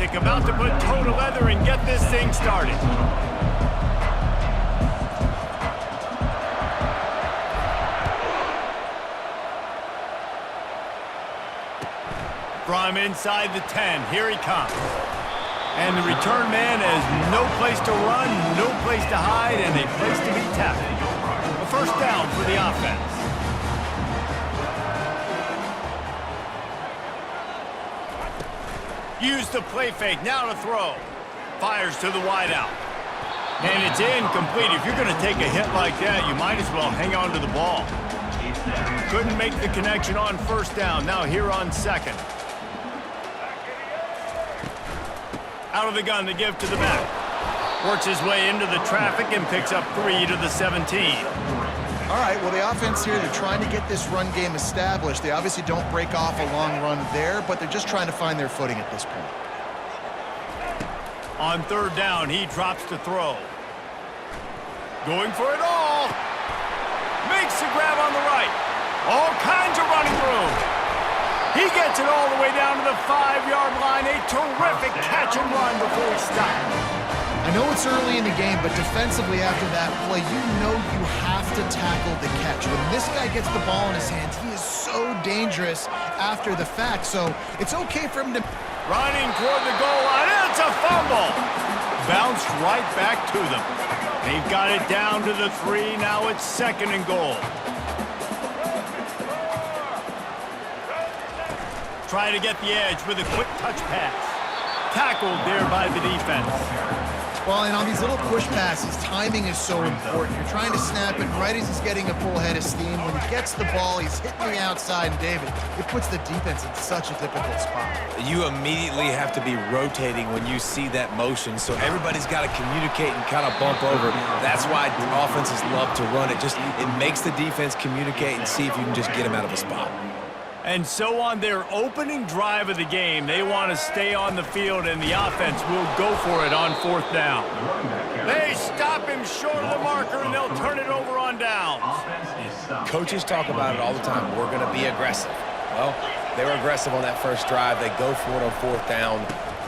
Fantastic. About to put toe to leather and get this thing started. From inside the 10, here he comes. And the return man has no place to run, no place to hide, and a place to be tackled. A first down for the offense. Use the play fake, now to throw. Fires to the wideout. And it's incomplete. If you're going to take a hit like that, you might as well hang on to the ball. Couldn't make the connection on first down. Now here on second. Out of the gun to give to the back. Works his way into the traffic and picks up 3 to the 17. All right, well, the offense here, they're trying to get this run game established. They obviously don't break off a long run there, but they're just trying to find their footing at this point. On third down, he drops to throw. Going for it all. Makes the grab on the right. All kinds of running room. He gets it all the way down to the 5-yard line. A terrific catch and run before he stops. I know it's early in the game, but defensively after that play, you know you have to tackle the catch. When this guy gets the ball in his hands, he is so dangerous after the fact. So it's okay for him to... Running toward the goal line. It's a fumble. Bounced right back to them. They've got it down to the 3. Now it's second and goal. Try to get the edge with a quick touch pass. Tackled there by the defense. Well, and on these little push passes, timing is so important. You're trying to snap it right as he's getting a full head of steam. When he gets the ball, he's hitting the outside, and David, it puts the defense in such a difficult spot. You immediately have to be rotating when you see that motion, so everybody's got to communicate and kind of bump over. That's why offenses love to run it. It makes the defense communicate and see if you can just get him out of a spot. And so on their opening drive of the game, they want to stay on the field, and the offense will go for it on fourth down. They stop him short of the marker, and they'll turn it over on downs. Coaches talk about it all the time. We're going to be aggressive. Well, they were aggressive on that first drive. They go for it on fourth down.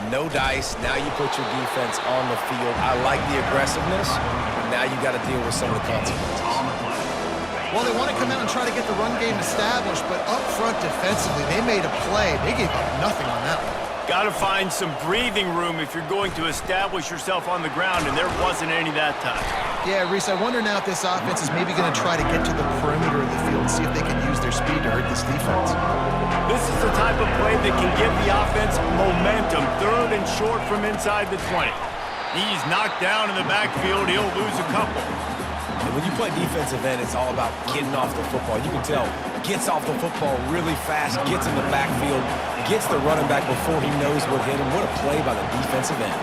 No dice. Now you put your defense on the field. I like the aggressiveness, but now you got to deal with some of the consequences. Well, they want to come out and try to get the run game established, but up front defensively, they made a play. They gave up nothing on that one. Got to find some breathing room if you're going to establish yourself on the ground, and there wasn't any that time. Yeah, Reese, I wonder now if this offense is maybe going to try to get to the perimeter of the field and see if they can use their speed to hurt this defense. This is the type of play that can give the offense momentum. Third and short from inside the 20. He's knocked down in the backfield. He'll lose a couple. And when you play defensive end, it's all about getting off the football. You can tell, gets off the football really fast, gets in the backfield, gets the running back before he knows what hit him. What a play by the defensive end.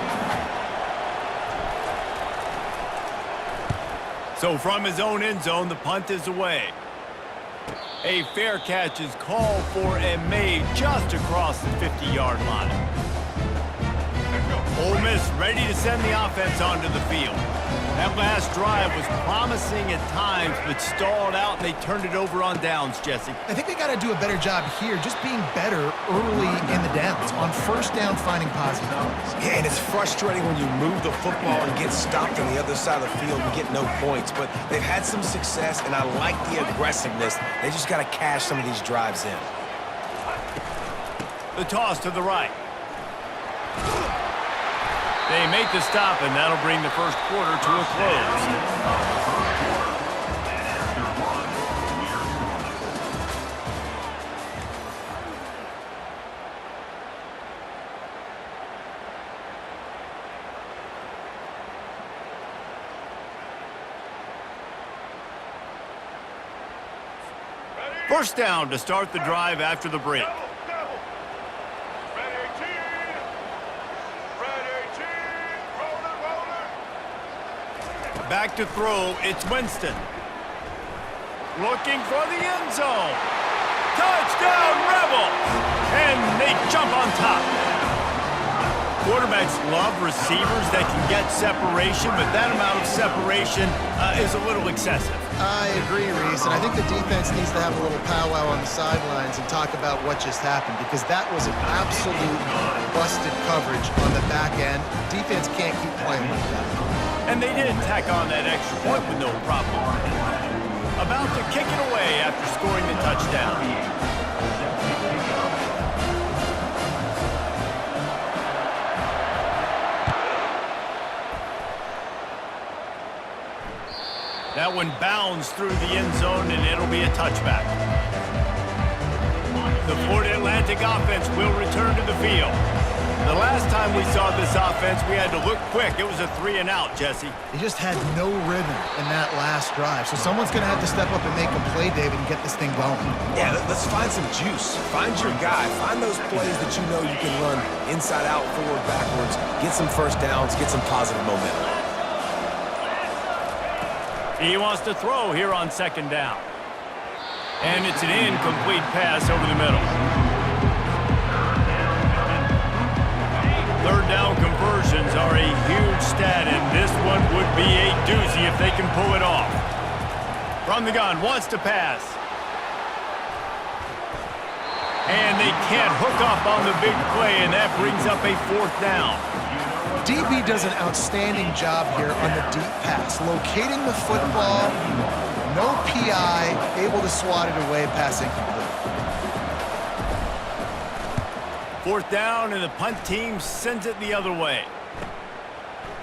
So from his own end zone, the punt is away. A fair catch is called for and made just across the 50-yard line. Ole Miss ready to send the offense onto the field. That last drive was promising at times, but stalled out, and they turned it over on downs, Jesse. I think they got to do a better job here, just being better early in the downs. On first down, finding positive plays. Yeah, and it's frustrating when you move the football and get stopped on the other side of the field and get no points. But they've had some success, and I like the aggressiveness. They just got to cash some of these drives in. The toss to the right. They make the stop, and that'll bring the first quarter to a close. First down to start the drive after the break. Back to throw, it's Winston. Looking for the end zone. Touchdown, Rebels! And they jump on top. Quarterbacks love receivers that can get separation, but that amount of separation is a little excessive. I agree, Reese, and I think the defense needs to have a little powwow on the sidelines and talk about what just happened, because that was an absolute busted coverage on the back end. Defense can't keep playing like that. And they did tack on that extra point with no problem. About to kick it away after scoring the touchdown. That one bounds through the end zone, and it'll be a touchback. The Florida Atlantic offense will return to the field. The last time we saw this offense, we had to look quick. It was a 3-and-out, Jesse. They just had no rhythm in that last drive, so someone's going to have to step up and make a play, David, and get this thing going. Yeah, let's find some juice. Find your guy. Find those plays that you know you can run inside out, forward, backwards. Get some first downs. Get some positive momentum. He wants to throw here on second down. And it's an incomplete pass over the middle. Third down conversions are a huge stat, and this one would be a doozy if they can pull it off. From the gun, wants to pass. And they can't hook up on the big play, and that brings up a fourth down. DB does an outstanding job here on the deep pass, locating the football, no PI, able to swat it away, pass incomplete. Fourth down, and the punt team sends it the other way.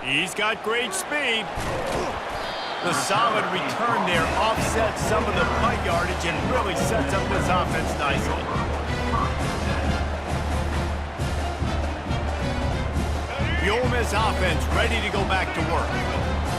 He's got great speed. The solid return there offsets some of the punt yardage and really sets up this offense nicely. The Ole Miss offense ready to go back to work.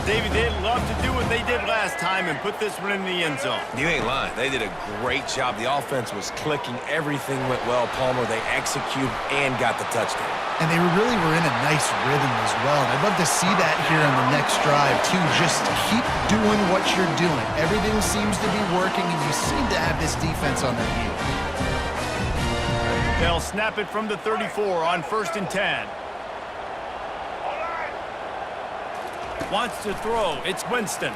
David, they'd love to do what they did last time and put this one in the end zone. You ain't lying. They did a great job. The offense was clicking. Everything went well. Palmer, they executed and got the touchdown. And they really were in a nice rhythm as well. And I'd love to see that here on the next drive, too. Just keep doing what you're doing. Everything seems to be working, and you seem to have this defense on their heels. They'll snap it from the 34 on 1st and 10. Wants to throw. It's Winston.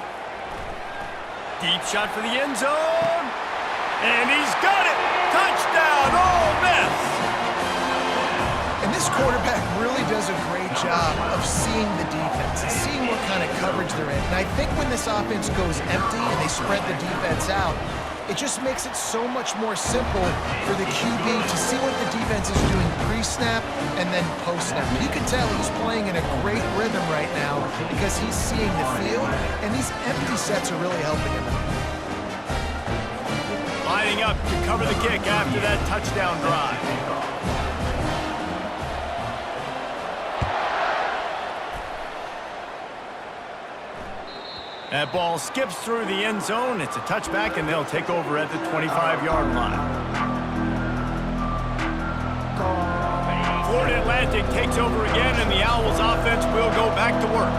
Deep shot for the end zone. And he's got it. Touchdown, Ole Miss. And this quarterback really does a great job of seeing the defense and seeing what kind of coverage they're in. And I think when this offense goes empty and they spread the defense out, it just makes it so much more simple for the QB to see what the defense is doing pre-snap and then post-snap. You can tell he's playing in a great rhythm right now because he's seeing the field, and these empty sets are really helping him out. Lining up to cover the kick after that touchdown drive. That ball skips through the end zone. It's a touchback, and they'll take over at the 25-yard line. Florida Atlantic takes over again, and the Owls offense will go back to work.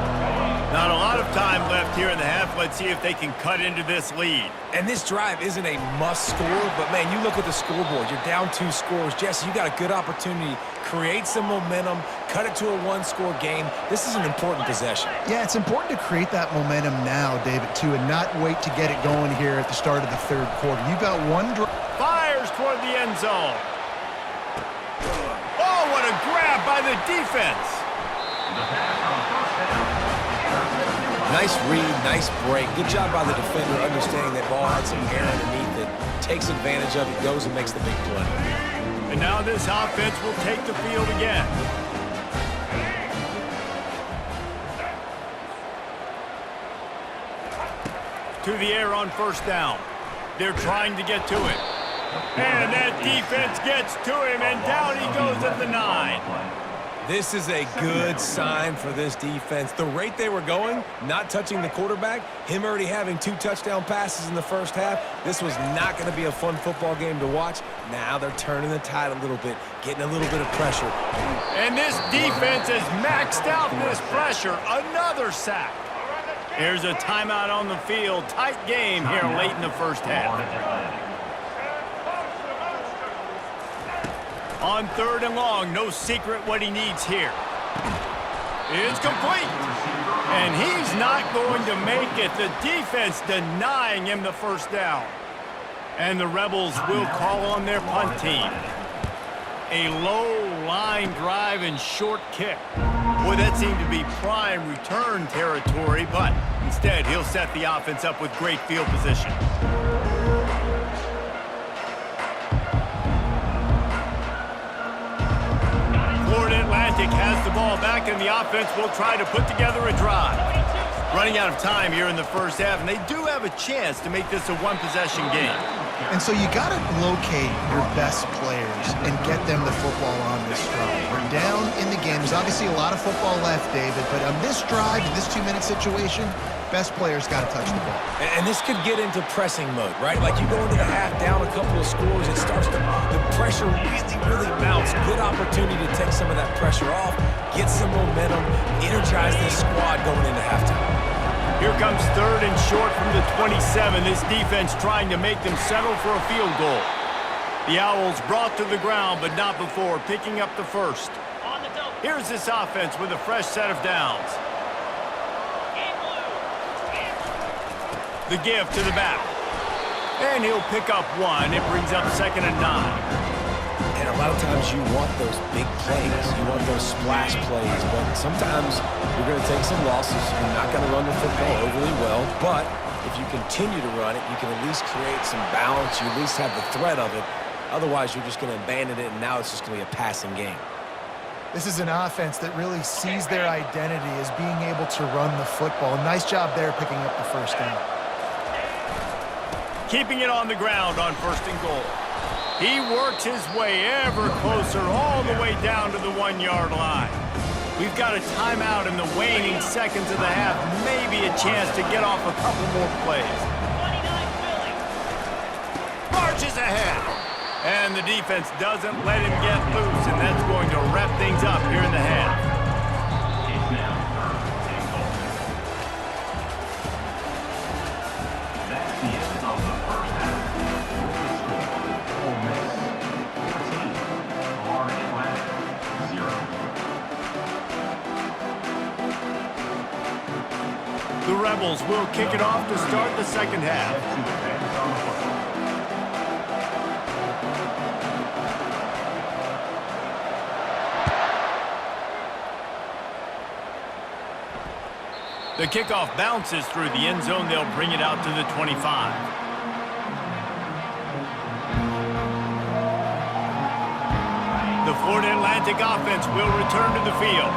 Not a lot of time left here in the half. Let's see if they can cut into this lead. And this drive isn't a must score, but, man, you look at the scoreboard. You're down 2 scores. Jesse, you got a good opportunity. Create some momentum. Cut it to a 1-score game. This is an important possession. Yeah, it's important to create that momentum now, David, too, and not wait to get it going here at the start of the 3rd quarter. You've got one drive. Fires toward the end zone. Oh, what a grab by the defense. Nice read, nice break. Good job by the defender understanding that ball had some air underneath it. Takes advantage of it, goes and makes the big play. And now this offense will take the field again. To the air on 1st down. They're trying to get to it. And that defense gets to him, and down he goes at the 9. This is a good sign for this defense. The rate they were going, not touching the quarterback, him already having 2 touchdown passes in the first half, this was not going to be a fun football game to watch. Now they're turning the tide a little bit, getting a little bit of pressure. And this defense has maxed out this pressure. Another sack. Here's a timeout on the field. Tight game here late in the first half. On 3rd and long, no secret what he needs here. It's complete. And he's not going to make it. The defense denying him the first down. And the Rebels will call on their punt team. A low line drive and short kick. Boy, that seemed to be prime return territory, but instead he'll set the offense up with great field position. Florida Atlantic has the ball back, and the offense will try to put together a drive. Running out of time here in the first half, and they do have a chance to make this a one-possession game. And so you got to locate your best players and get them the football on this drive. We're down in the game. There's obviously a lot of football left, David, but on this drive, in this 2-minute situation, best players got to touch the ball. And this could get into pressing mode, right? Like you go into the half down a couple of scores, it starts to, the pressure really mounts. Good opportunity to take some of that pressure off, get some momentum, energize this squad going into halftime. Here comes 3rd and short from the 27. This defense trying to make them settle for a field goal. The Owls brought to the ground, but not before picking up the first. Here's this offense with a fresh set of downs. The give to the back. And he'll pick up one. It brings up 2nd and 9. And a lot of times you want those big plays. You want those splash plays. But sometimes you're going to take some losses. You're not going to run the football overly well. But if you continue to run it, you can at least create some balance. You at least have the threat of it. Otherwise, you're just going to abandon it, and now it's just going to be a passing game. This is an offense that really sees their identity as being able to run the football. Nice job there picking up the first down. Keeping it on the ground on 1st and goal. He works his way ever closer all the way down to the 1-yard line. We've got a timeout in the waning seconds of the half. Maybe a chance to get off a couple more plays. Marches ahead. And the defense doesn't let him get loose, and that's going to wrap things up here in the half. The Rebels will kick it off to start the second half. The kickoff bounces through the end zone. They'll bring it out to the 25. The Florida Atlantic offense will return to the field.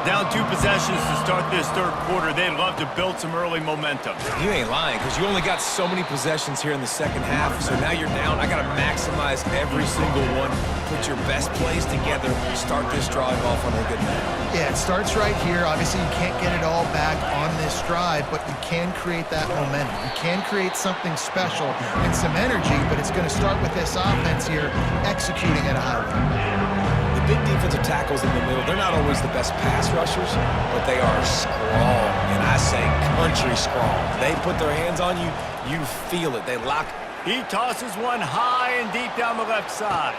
Down 2 possessions to start this 3rd quarter. They'd love to build some early momentum. You ain't lying, because you only got so many possessions here in the second half, so now you're down. I got to maximize every single one. Put your best plays together. Start this drive off on a good note. Yeah, it starts right here. Obviously, you can't get it all back on this drive, but you can create that momentum. You can create something special and some energy, but it's going to start with this offense here executing at a high level. Big defensive tackles in the middle, they're not always the best pass rushers, but they are strong, and I say country strong. They put their hands on you, you feel it. They lock. He tosses one high and deep down the left side.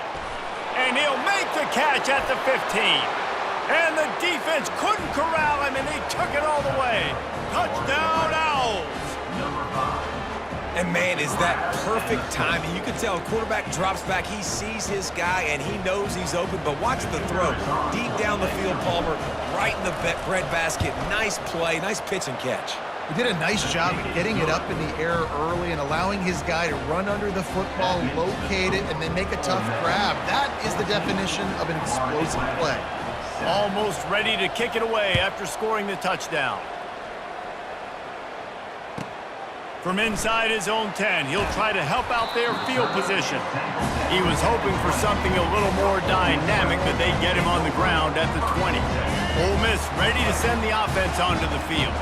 And he'll make the catch at the 15. And the defense couldn't corral him, and they took it all the way. Touchdown, Owls! And, man, is that perfect timing. You can tell quarterback drops back. He sees his guy, and he knows he's open. But watch the throw. Deep down the field, Palmer, right in the breadbasket. Nice play, nice pitch and catch. He did a nice job of getting it up in the air early and allowing his guy to run under the football, locate it, and then make a tough grab. That is the definition of an explosive play. Almost ready to kick it away after scoring the touchdown. From inside his own 10, he'll try to help out their field position. He was hoping for something a little more dynamic, but they get him on the ground at the 20. Ole Miss ready to send the offense onto the field.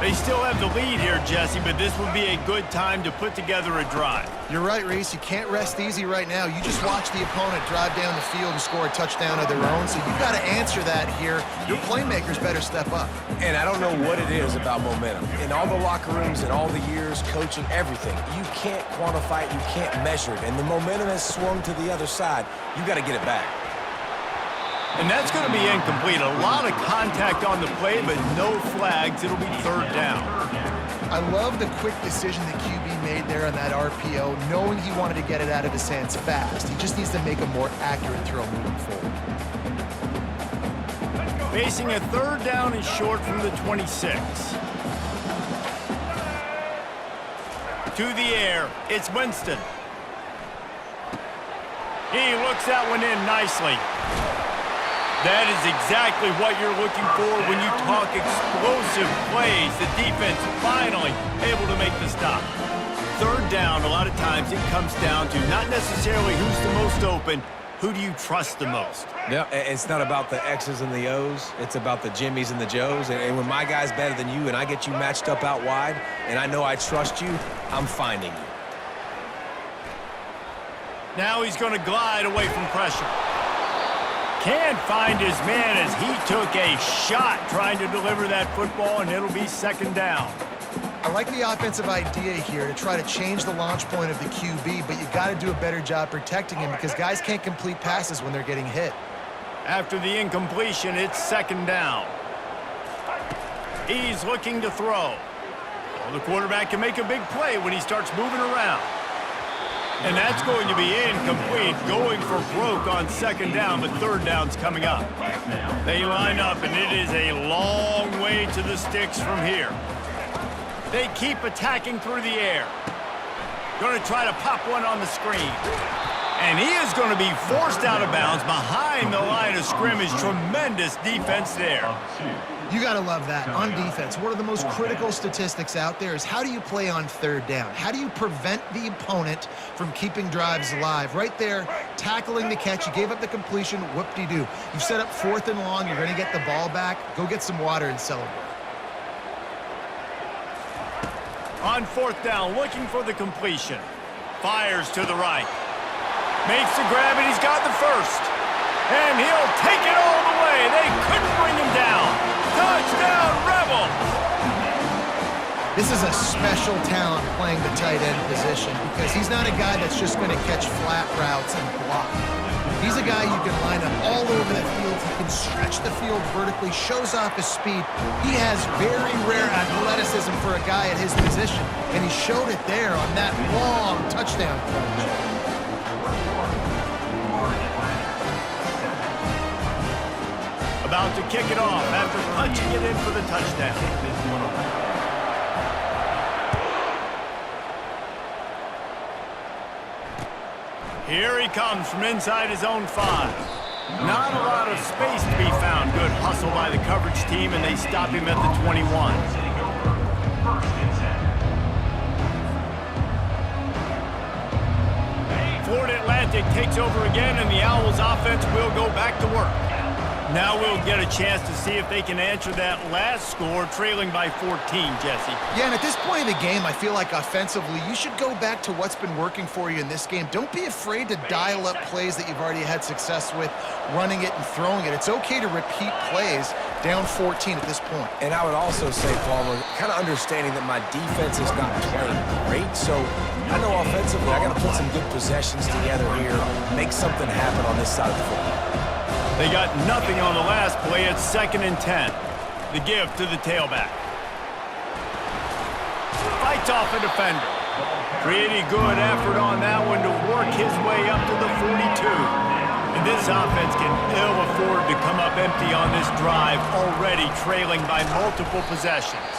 They still have the lead here, Jesse, but this would be a good time to put together a drive. You're right, Reese. You can't rest easy right now. You just watch the opponent drive down the field and score a touchdown of their own, so you've got to answer that here. Your playmakers better step up. And I don't know what it is about momentum. In all the locker rooms and all the years, coaching, everything, you can't quantify it, you can't measure it. And the momentum has swung to the other side. You got to get it back. And that's going to be incomplete. A lot of contact on the play, but no flags. It'll be third down. I love the quick decision the QB made there on that RPO, knowing he wanted to get it out of his hands fast. He just needs to make a more accurate throw moving forward. Facing a third down and short from the 26. To the air, it's Winston. He looks that one in nicely. That is exactly what you're looking for when you talk explosive plays. The defense finally able to make the stop. Third down, a lot of times it comes down to not necessarily who's the most open, who do you trust the most? Yeah, it's not about the X's and the O's. It's about the Jimmies and the Joes. And when my guy's better than you and I get you matched up out wide and I know I trust you, I'm finding you. Now he's going to glide away from pressure. Can't find his man as he took a shot trying to deliver that football, and it'll be second down. I like the offensive idea here to try to change the launch point of the QB, but you got to do a better job protecting him because guys can't complete passes when they're getting hit. After the incompletion, it's second down. He's looking to throw. Well, the quarterback can make a big play when he starts moving around. And that's going to be incomplete, going for broke on second down, but third down's coming up. They line up, and it is a long way to the sticks from here. They keep attacking through the air. Going to try to pop one on the screen. And he is going to be forced out of bounds behind the line of scrimmage. Tremendous defense there. You got to love that. On defense, one of the most critical statistics out there is how do you play on third down? How do you prevent the opponent from keeping drives alive? Right there, tackling the catch. You gave up the completion. Whoop-de-doo. You set up fourth and long. You're going to get the ball back. Go get some water and celebrate. On fourth down, looking for the completion. Fires to the right. Makes the grab, and he's got the first. And he'll take it all the way. They couldn't bring him down. Touchdown, Rebels! This is a special talent playing the tight end position because he's not a guy that's just going to catch flat routes and block. He's a guy you can line up all over the field. He can stretch the field vertically, shows off his speed. He has very rare athleticism for a guy at his position, and he showed it there on that long touchdown catch. About to kick it off after punching it in for the touchdown. Here he comes from inside his own 5. Not a lot of space to be found. Good hustle by the coverage team, and they stop him at the 21. Florida Atlantic takes over again, and the Owls offense will go back to work. Now we'll get a chance to see if they can answer that last score, trailing by 14, Jesse. Yeah, and at this point in the game, I feel like offensively, you should go back to what's been working for you in this game. Don't be afraid to dial up plays that you've already had success with, running it and throwing it. It's okay to repeat plays down 14 at this point. And I would also say, Palmer, kind of understanding that my defense is not playing great, so I know offensively I got to put some good possessions together here, make something happen on this side of the football. They got nothing on the last play. It's 2nd and 10. The give to the tailback. Fights off a defender. Pretty good effort on that one to work his way up to the 42. And this offense can ill afford to come up empty on this drive, already trailing by multiple possessions.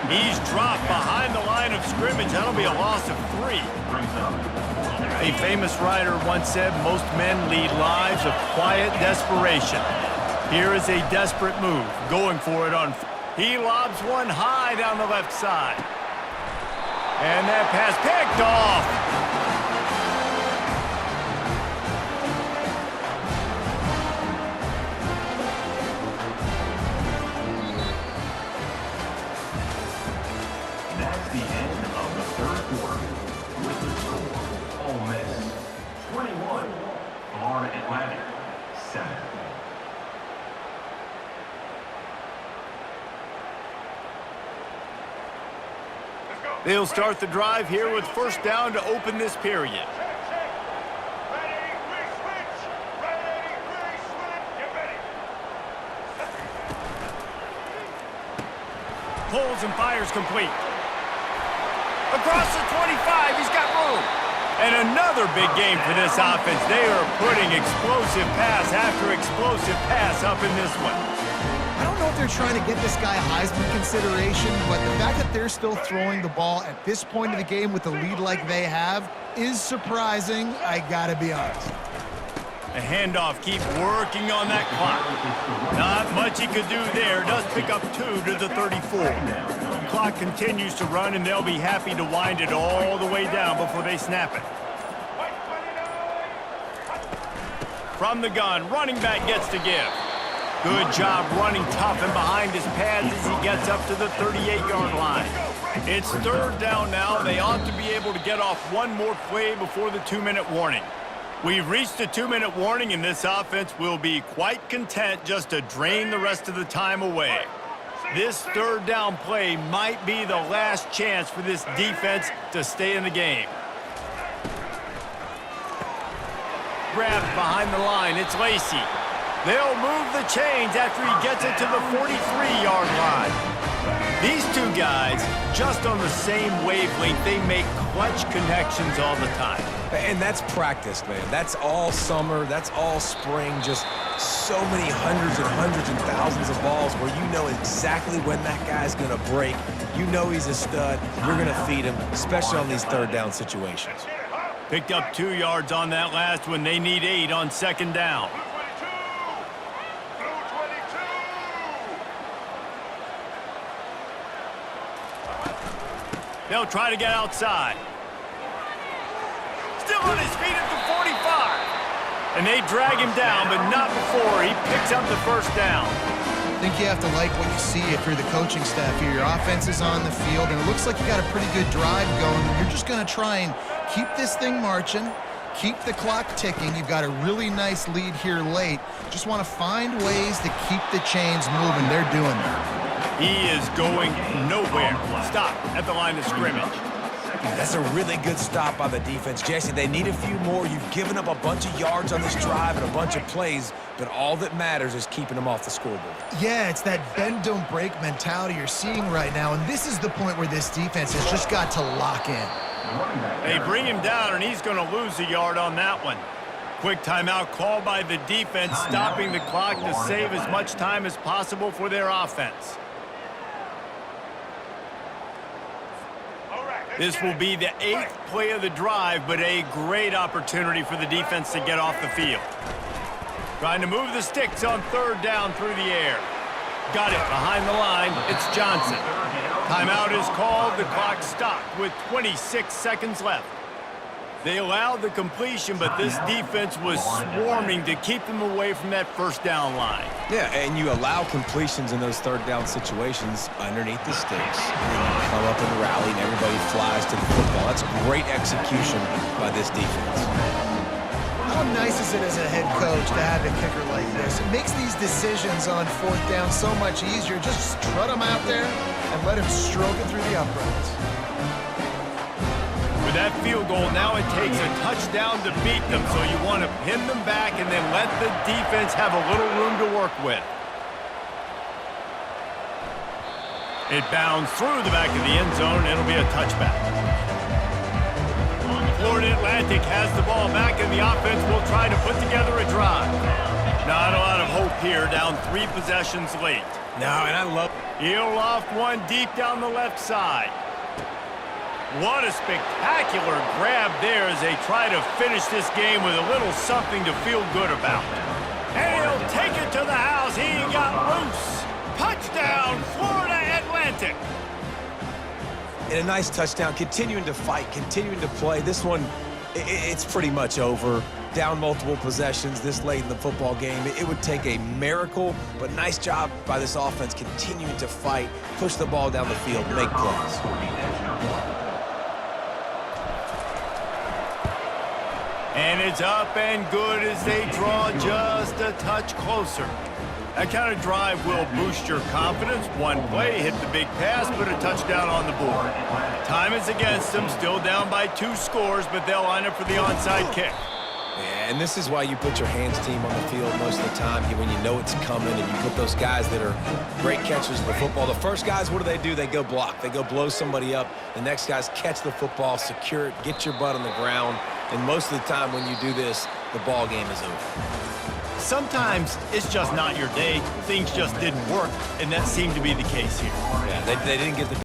He's dropped behind the line of scrimmage. That'll be a loss of 3. A famous writer once said, most men lead lives of quiet desperation. Here is a desperate move, going for it on. He lobs one high down the left side. And that pass picked off. Atlantic, 7. They'll start the drive here with first down to open this period. pulls and fires complete. Across the 25, he's got room. And another big game for this offense. They are putting explosive pass after explosive pass up in this one. I don't know if they're trying to get this guy Heisman consideration, but the fact that they're still throwing the ball at this point of the game with the lead like they have is surprising, I gotta be honest. A handoff, keep working on that clock. Not much he could do there. Does pick up 2 to the 34. The clock continues to run, and they'll be happy to wind it all the way down before they snap it. From the gun, running back gets to give. Good job running tough and behind his pads as he gets up to the 38-yard line. It's 3rd down now. They ought to be able to get off one more play before the 2-minute warning. We've reached the 2-minute warning, and this offense will be quite content just to drain the rest of the time away. This 3rd down play might be the last chance for this defense to stay in the game. Grabbed behind the line, it's Lacy. They'll move the chains after he gets it to the 43-yard line. These two guys, just on the same wavelength, they make clutch connections all the time. And that's practice, man. That's all summer. That's all spring. Just so many hundreds and thousands of balls where you know exactly when that guy's going to break. You know he's a stud. You're going to feed him, especially on these 3rd down situations. Picked up 2 yards on that last one. They need 8 on 2nd down. They'll try to get outside. Still on his feet at the 45. And they drag him down, but not before he picks up the 1st down. I think you have to like what you see if you're the coaching staff here. Your offense is on the field, and it looks like you got a pretty good drive going. You're just going to try and keep this thing marching, keep the clock ticking. You've got a really nice lead here late. Just want to find ways to keep the chains moving. They're doing that. He is going nowhere. Stop at the line of scrimmage. That's a really good stop by the defense. Jesse, they need a few more. You've given up a bunch of yards on this drive and a bunch of plays, but all that matters is keeping them off the scoreboard. Yeah, it's that bend, don't break mentality you're seeing right now, and this is the point where this defense has just got to lock in. They bring him down, and he's going to lose a yard on that one. Quick timeout called by the defense, stopping the clock to save as much time as possible for their offense. This will be the 8th play of the drive, but a great opportunity for the defense to get off the field. Trying to move the sticks on 3rd down through the air. Got it behind the line. It's Johnson. Timeout is called. The clock stopped with 26 seconds left. They allowed the completion, but this defense was swarming to keep them away from that 1st down line. Yeah, and you allow completions in those 3rd down situations underneath the sticks. And you come up and rally, and everybody flies to the football. That's great execution by this defense. How nice is it as a head coach to have a kicker like this? It makes these decisions on 4th down so much easier. Just strut him out there and let him stroke it through the uprights. With that field goal, now it takes a touchdown to beat them, so you want to pin them back and then let the defense have a little room to work with. It bounds through the back of the end zone. It'll be a touchback. Florida Atlantic has the ball back, and the offense will try to put together a drive. Not a lot of hope here, down 3 possessions late. No, and I love... He'll loft one deep down the left side. What a spectacular grab there as they try to finish this game with a little something to feel good about. And he'll take it to the house. He got loose. Touchdown, Florida Atlantic. And a nice touchdown, continuing to fight, continuing to play. This one, it's pretty much over. Down multiple possessions this late in the football game. It would take a miracle, but nice job by this offense continuing to fight, push the ball down the field, make plays. And it's up and good as they draw just a touch closer. That kind of drive will boost your confidence. One play, hit the big pass, put a touchdown on the board. Time is against them, still down by 2 scores, but they'll line up for the onside kick. Yeah, and this is why you put your hands team on the field most of the time when you know it's coming, and you put those guys that are great catchers of the football. The first guys, what do? They go block. They go blow somebody up. The next guys catch the football, secure it, get your butt on the ground. And most of the time when you do this, the ball game is over. Sometimes it's just not your day. Things just didn't work, and that seemed to be the case here. Yeah, they didn't get the